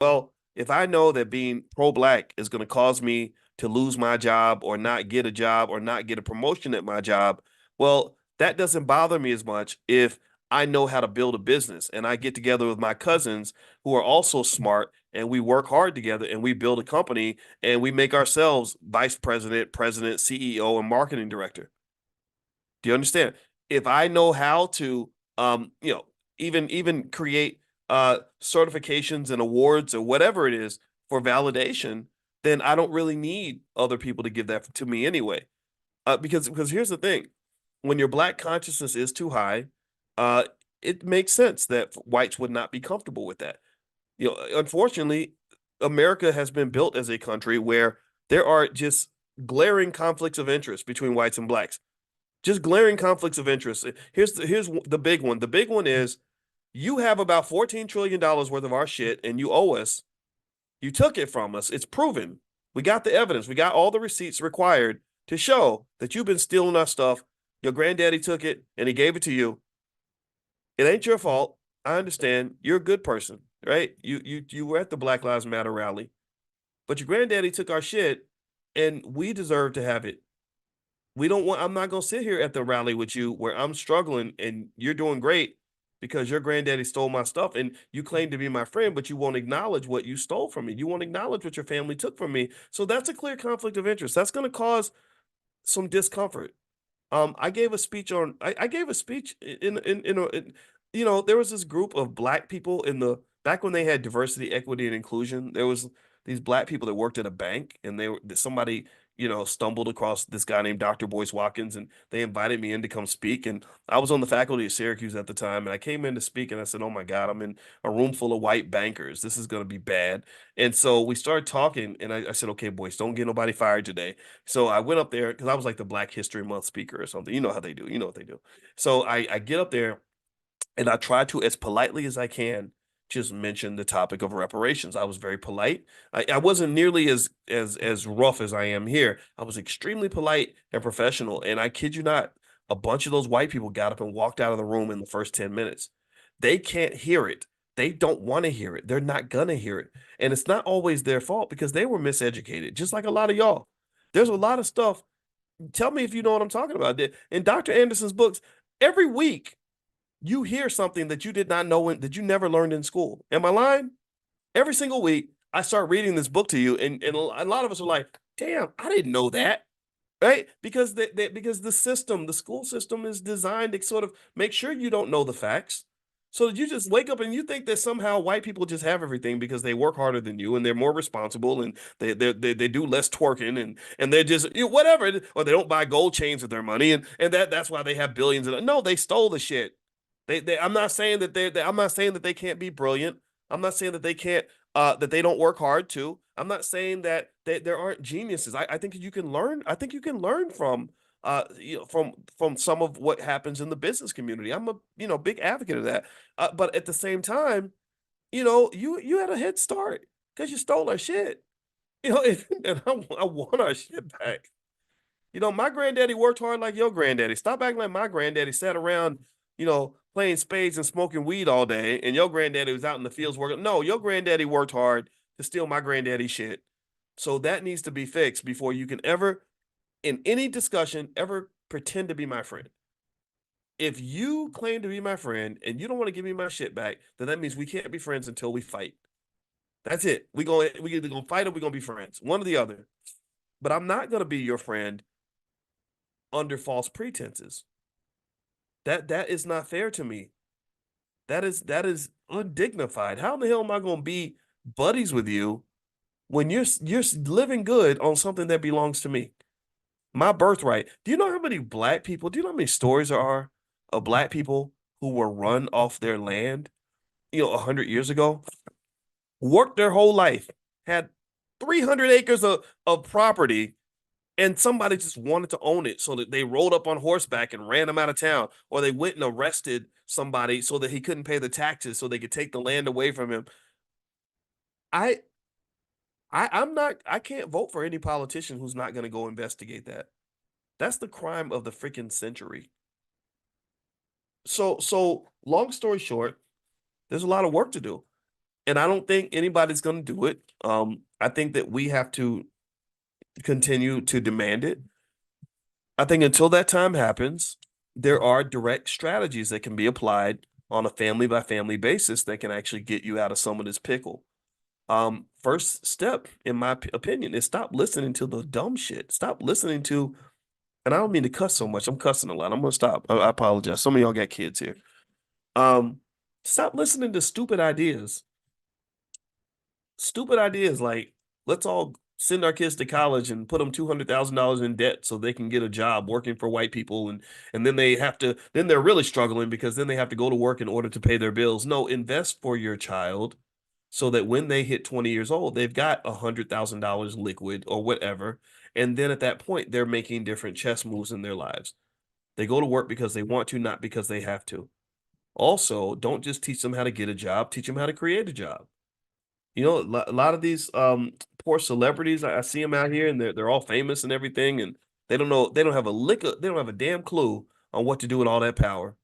Well, if I know that being pro-black is going to cause me to lose my job or not get a job or not get a promotion at my job, well, that doesn't bother me as much if I know how to build a business and I get together with my cousins who are also smart and we work hard together and we build a company and we make ourselves vice president, president, CEO, and marketing director. Do you understand? If I know how to, even create certifications and awards or whatever it is for validation, then I don't really need other people to give that to me anyway. Because here's the thing, when your black consciousness is too high, uh, it makes sense that whites would not be comfortable with that. Unfortunately, America has been built as a country where there are just glaring conflicts of interest between whites and blacks, just glaring conflicts of interest. Here's the big one. The big one is you have about $14 trillion worth of our shit and you owe us. You took it from us. It's proven. We got the evidence. We got all the receipts required to show that you've been stealing our stuff. Your granddaddy took it and he gave it to you. It ain't your fault. I understand. You're a good person, right? You were at the Black Lives Matter rally, but your granddaddy took our shit and we deserve to have it. I'm not going to sit here at the rally with you where I'm struggling and you're doing great because your granddaddy stole my stuff and you claim to be my friend, but you won't acknowledge what you stole from me. You won't acknowledge what your family took from me. So that's a clear conflict of interest. That's going to cause some discomfort. I gave a speech there was this group of black people back when they had diversity, equity, and inclusion. There was these black people that worked at a bank, and somebody stumbled across this guy named Dr. Boyce Watkins, and they invited me in to come speak. And I was on the faculty at Syracuse at the time, and I came in to speak, and I said, "Oh my God, I'm in a room full of white bankers. This is going to be bad." And so we started talking, and I said, "Okay, boys, don't get nobody fired today." So I went up there because I was like the Black History Month speaker or something. You know how they do. You know what they do. So I get up there and I try to, as politely as I can, just mention the topic of reparations. I was very polite. I wasn't nearly as rough as I am here. I was extremely polite and professional. And I kid you not, a bunch of those white people got up and walked out of the room in the first 10 minutes. They can't hear it. They don't want to hear it. They're not gonna hear it. And it's not always their fault because they were miseducated, just like a lot of y'all. There's a lot of stuff. Tell me if you know what I'm talking about. In Dr. Anderson's books, every week you hear something that you did not know that you never learned in school. Am I lying? Every single week, I start reading this book to you, and a lot of us are like, "Damn, I didn't know that." Right? Because the school system is designed to sort of make sure you don't know the facts. So that you just wake up and you think that somehow white people just have everything because they work harder than you and they're more responsible and they do less twerking and they're just whatever, or they don't buy gold chains with their money and that's why they have billions of no, they stole the shit. I'm not saying that I'm not saying that they can't be brilliant. I'm not saying that they can't that they don't work hard too. I'm not saying that there aren't geniuses. I think you can learn. I think you can learn from from some of what happens in the business community. I'm a big advocate of that. But at the same time, you had a head start because you stole our shit. And I want our shit back. My granddaddy worked hard like your granddaddy. Stop acting like my granddaddy sat around, playing spades and smoking weed all day, and your granddaddy was out in the fields working. No, your granddaddy worked hard to steal my granddaddy shit. So that needs to be fixed before you can ever, in any discussion, ever pretend to be my friend. If you claim to be my friend and you don't want to give me my shit back, then that means we can't be friends until we fight. That's it. We either gonna fight or we're gonna be friends. One or the other. But I'm not gonna be your friend under false pretenses. That is not fair to me. That is undignified. How in the hell am I going to be buddies with you when you're living good on something that belongs to me? My birthright. Do you know how many black people, do you know how many stories there are of black people who were run off their land, 100 years ago? Worked their whole life, had 300 acres of property, and somebody just wanted to own it so that they rolled up on horseback and ran him out of town, or they went and arrested somebody so that he couldn't pay the taxes so they could take the land away from him. I I can't vote for any politician who's not going to go investigate that. That's the crime of the freaking century. So long story short, there's a lot of work to do. And I don't think anybody's going to do it. I think that we have to continue to demand it. I think until that time happens, there are direct strategies that can be applied on a family by family basis that can actually get you out of some of this pickle. First step, in my opinion, is stop listening to the dumb shit. Stop listening to, and I don't mean to cuss so much. I'm cussing a lot. I'm gonna stop. I apologize. Some of y'all got kids here. Um, Stop listening to stupid ideas. Stupid ideas like, let's all send our kids to college and put them $200,000 in debt so they can get a job working for white people, and then they have to, then they're really struggling because then they have to go to work in order to pay their bills. No, invest for your child so that when they hit 20 years old, they've got $100,000 liquid or whatever. And then at that point, they're making different chess moves in their lives. They go to work because they want to, not because they have to. Also, don't just teach them how to get a job, teach them how to create a job. You know, a lot of these poor celebrities, I see them out here and they're all famous and everything, and they don't know, they don't have a lick of, they don't have a damn clue on what to do with all that power.